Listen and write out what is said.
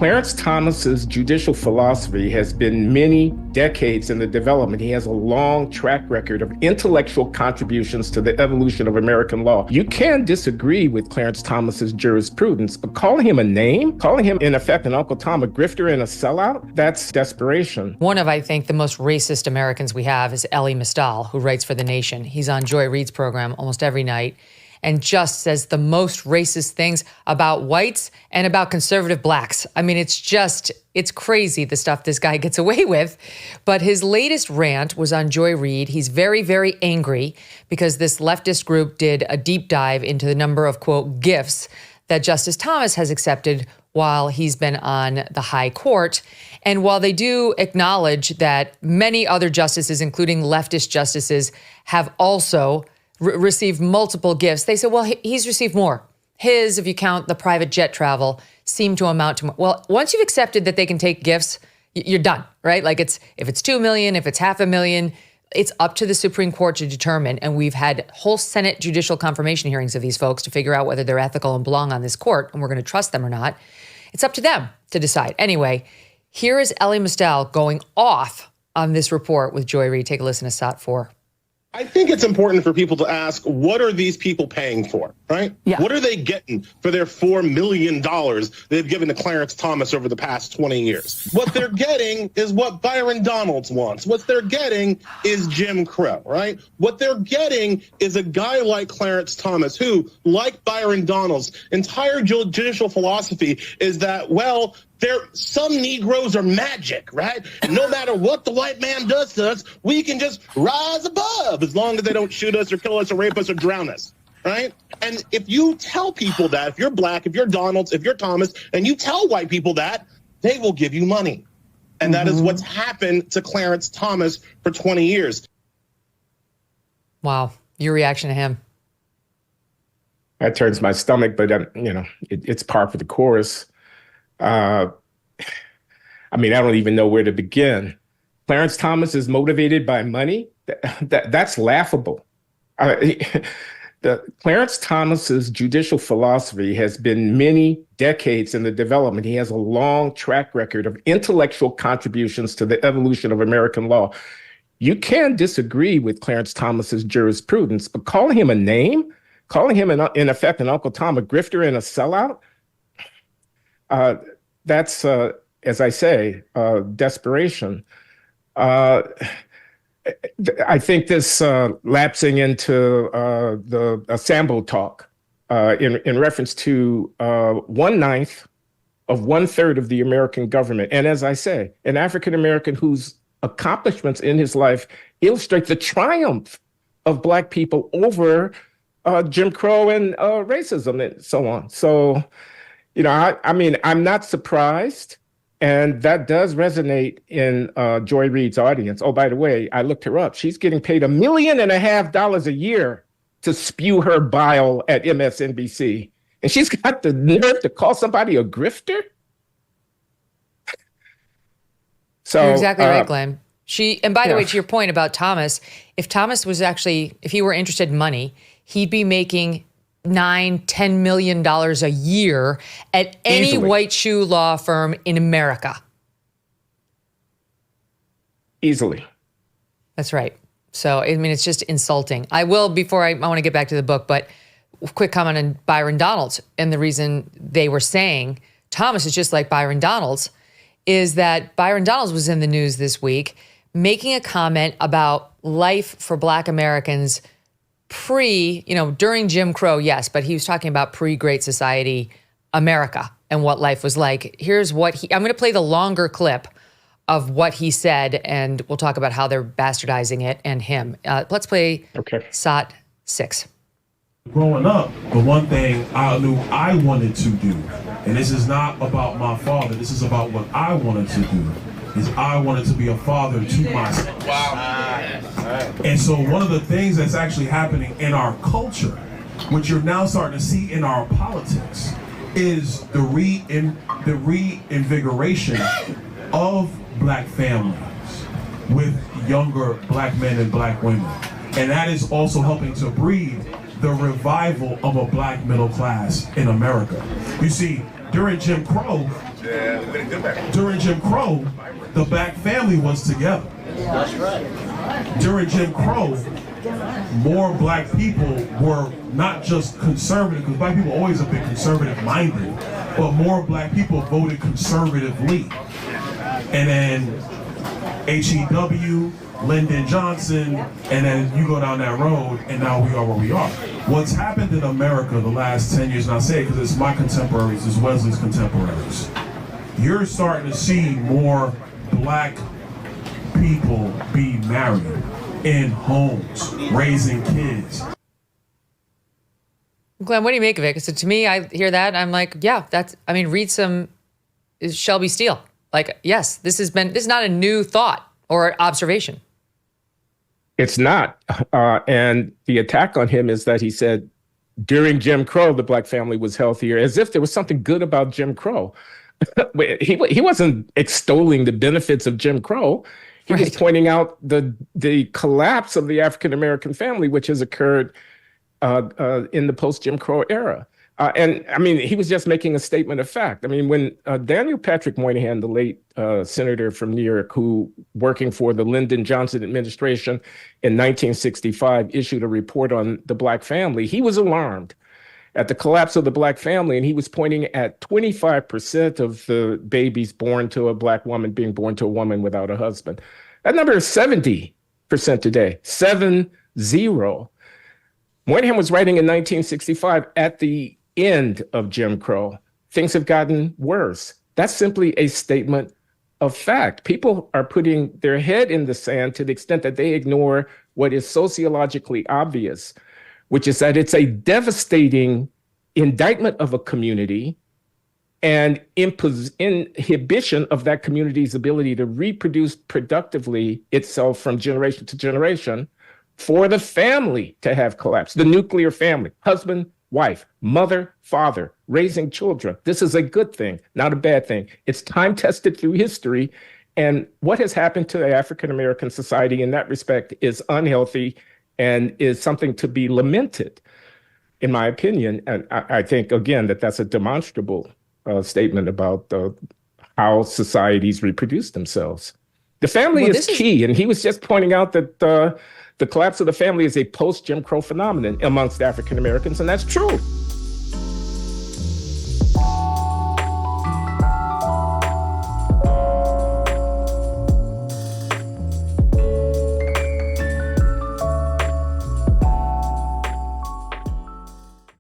Clarence Thomas's judicial philosophy has been many decades in the development. He has a long track record of intellectual contributions to the evolution of American law. You can disagree with Clarence Thomas's jurisprudence, but calling him a name, calling him in effect an Uncle Tom, a grifter and a sellout, that's desperation. One of, I think, the most racist Americans we have is Elie Mystal, who writes for The Nation. He's on Joy Reid's program almost every night and just says the most racist things about whites and about conservative blacks. I mean, it's crazy the stuff this guy gets away with. But his latest rant was on Joy Reid. He's very, very angry because this leftist group did a deep dive into the number of, quote, gifts that Justice Thomas has accepted while he's been on the high court. And while they do acknowledge that many other justices, including leftist justices, have also received multiple gifts, they said, well, he's received more. His, if you count the private jet travel, seemed to amount to more. Well, once you've accepted that they can take gifts, you're done, right? Like if it's $2 million, if it's $500,000, it's up to the Supreme Court to determine. And we've had whole Senate judicial confirmation hearings of these folks to figure out whether they're ethical and belong on this court, and we're going to trust them or not. It's up to them to decide. Anyway, here is Elie Mystal going off on this report with Joy Reid. Take a listen to SOT 4. I think it's important for people to ask, what are these people paying for, right? Yeah. What are they getting for their $4 million they've given to Clarence Thomas over the past 20 years? What they're getting is what Byron Donalds wants. What they're getting is Jim Crow, right? What they're getting is a guy like Clarence Thomas who, like Byron Donalds, entire judicial philosophy is that, well, some Negroes are magic, right? And no matter what the white man does to us, we can just rise above as long as they don't shoot us or kill us or rape us or drown us, right? And if you tell people that, if you're black, if you're Donalds, if you're Thomas, and you tell white people that, they will give you money. And that is what's happened to Clarence Thomas for 20 years. Wow. Your reaction to him? That turns my stomach, but it's par for the course. I mean, I don't even know where to begin. Clarence Thomas is motivated by money. That's laughable. Clarence Thomas's judicial philosophy has been many decades in the development. He has a long track record of intellectual contributions to the evolution of American law. You can disagree with Clarence Thomas's jurisprudence, but calling him a name, calling him in effect an Uncle Tom, a grifter and a sellout, that's, as I say, desperation. I think this lapsing into the Sambo talk in reference to 1/9 of 1/3 of the American government. And as I say, an African-American whose accomplishments in his life illustrate the triumph of Black people over Jim Crow and racism and so on. So, I mean, I'm not surprised. And that does resonate in Joy Reid's audience. Oh, by the way, I looked her up. She's getting paid $1.5 million a year to spew her bile at MSNBC. And she's got the nerve to call somebody a grifter? So you're exactly right, Glenn. And by the way, to your point about Thomas, if he were interested in money, he'd be making $9-10 million a year at any Easily. white shoe law firm in America. Easily. That's right. So, I mean, it's just insulting. I will, before I want to get back to the book, but quick comment on Byron Donalds. And the reason they were saying Thomas is just like Byron Donalds is that Byron Donalds was in the news this week making a comment about life for Black Americans during Jim Crow, yes, but he was talking about pre-Great Society America and what life was like. Here's what I'm going to play the longer clip of what he said, and we'll talk about how they're bastardizing it and him. Let's play SOT 6. Growing up, the one thing I knew I wanted to do, and this is not about my father, this is about what I wanted to do, is I wanted to be a father to myself. Wow. And so one of the things that's actually happening in our culture, which you're now starting to see in our politics, is the reinvigoration of Black families with younger Black men and Black women. And that is also helping to breed the revival of a Black middle class in America. You see, during Jim Crow, During Jim Crow, the black family was together. That's right. During Jim Crow, more black people were not just conservative, because black people always have been conservative-minded, but more black people voted conservatively. And then H.E.W., Lyndon Johnson, and then you go down that road, and now we are where we are. What's happened in America the last 10 years, and I say it because it's my contemporaries, it's Wesley's contemporaries, you're starting to see more black people be married in homes, raising kids. Glenn, what do you make of it? Because to me, I hear that, and I'm like, yeah, read some Shelby Steele. Like, yes, this is not a new thought or observation. It's not. And the attack on him is that he said during Jim Crow, the black family was healthier, as if there was something good about Jim Crow. He wasn't extolling the benefits of Jim Crow. He was pointing out the collapse of the African-American family, which has occurred in the post-Jim Crow era. And I mean, he was just making a statement of fact. I mean, when Daniel Patrick Moynihan, the late senator from New York, who working for the Lyndon Johnson administration in 1965, issued a report on the black family, he was alarmed at the collapse of the black family. And he was pointing at 25% of the babies born to a black woman being born to a woman without a husband. That number is 70% today, 7-0. Moynihan was writing in 1965 at the end of Jim Crow. Things have gotten worse. That's simply a statement of fact. People are putting their head in the sand to the extent that they ignore what is sociologically obvious, which is that it's a devastating indictment of a community and inhibition of that community's ability to reproduce productively itself from generation to generation for the family to have collapsed. The nuclear family, husband, wife, mother, father, raising children. This is a good thing, not a bad thing. It's time tested through history. And what has happened to African-American society in that respect is unhealthy and is something to be lamented, in my opinion. And I think, again, that's a demonstrable statement about how societies reproduce themselves. The family is key. And he was just pointing out that the collapse of the family is a post-Jim Crow phenomenon amongst African Americans, and that's true.